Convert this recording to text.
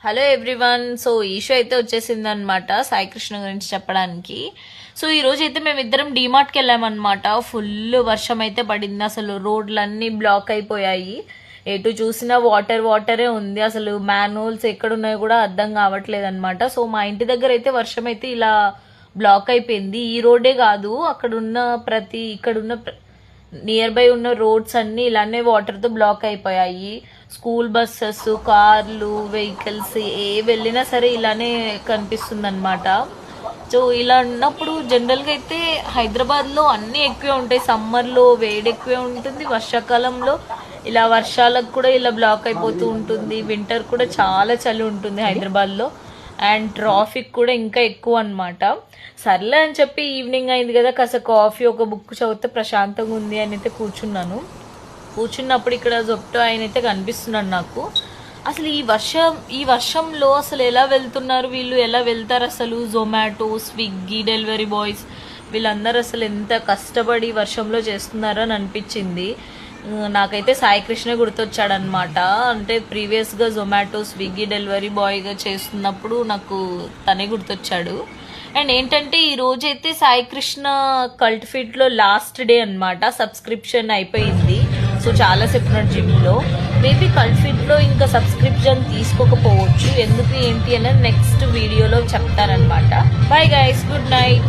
Hello everyone. So ఈషో అయితే వచ్చేసింది అనమాట సాయి కృష్ణ గురించి చెప్పడానికి. సో ఈ రోజు అయితే మేమిద్దరం డీమార్ట్కి వెళ్ళామన్నమాట. ఫుల్ వర్షం అయితే పడింది, అసలు రోడ్లన్నీ బ్లాక్ అయిపోయాయి. ఎటు చూసినా వాటరే ఉంది, అసలు మ్యాన్హోల్స్ ఎక్కడున్నాయో కూడా అర్థం కావట్లేదు అనమాట. సో మా ఇంటి దగ్గర అయితే వర్షం అయితే ఇలా బ్లాక్ అయిపోయింది. ఈ రోడ్డే కాదు, అక్కడున్న ఇక్కడున్న నియర్ బై ఉన్న రోడ్స్ అన్ని ఇలానే వాటర్తో బ్లాక్ అయిపోయాయి. స్కూల్ బస్సెస్, కార్లు, వెహికల్స్ ఏ వెళ్ళినా సరే ఇలానే కనిపిస్తుంది అనమాట. సో ఇలా ఉన్నప్పుడు జనరల్గా అయితే హైదరాబాద్లో అన్నీ ఎక్కువే ఉంటాయి. సమ్మర్లో వేడి ఎక్కువే ఉంటుంది, వర్షాకాలంలో ఇలా వర్షాలకు కూడా ఇలా బ్లాక్ అయిపోతూ ఉంటుంది, వింటర్ కూడా చాలా చలి ఉంటుంది హైదరాబాద్లో, అండ్ ట్రాఫిక్ కూడా ఇంకా ఎక్కువ అనమాట. సర్లే అని చెప్పి ఈవినింగ్ అయింది కదా, కాస్త కాఫీ ఒక బుక్ చదివితే ప్రశాంతంగా ఉంది అని అయితే కూర్చున్నప్పుడు ఇక్కడ జొప్టో ఆయన అయితే కనిపిస్తున్నాడు నాకు. అసలు ఈ వర్షంలో అసలు ఎలా వెళ్తున్నారు వీళ్ళు, ఎలా వెళ్తారు అసలు? జొమాటో, స్విగ్గీ డెలివరీ బాయ్స్ వీళ్ళందరూ అసలు ఎంత కష్టపడి వర్షంలో చేస్తున్నారో అని అనిపించింది. నాకైతే సాయి కృష్ణ గుర్తొచ్చాడనమాట. అంటే ప్రీవియస్గా జొమాటో, స్విగ్గీ డెలివరీ బాయ్గా చేస్తున్నప్పుడు నాకు తనే గుర్తొచ్చాడు. అండ్ ఏంటంటే ఈ రోజైతే సాయి కృష్ణ కల్ట్ ఫిట్లో లాస్ట్ డే అనమాట. సబ్స్క్రిప్షన్ అయిపోయింది. సో చాలాసేపు ఉన్నాడు జిమ్లో. మేబీ కల్ట్ ఫిట్లో ఇంకా సబ్స్క్రిప్షన్ తీసుకోకపోవచ్చు. ఎందుకు ఏంటి అనేది నెక్స్ట్ వీడియోలో చెప్తారనమాట. Bye guys, good night.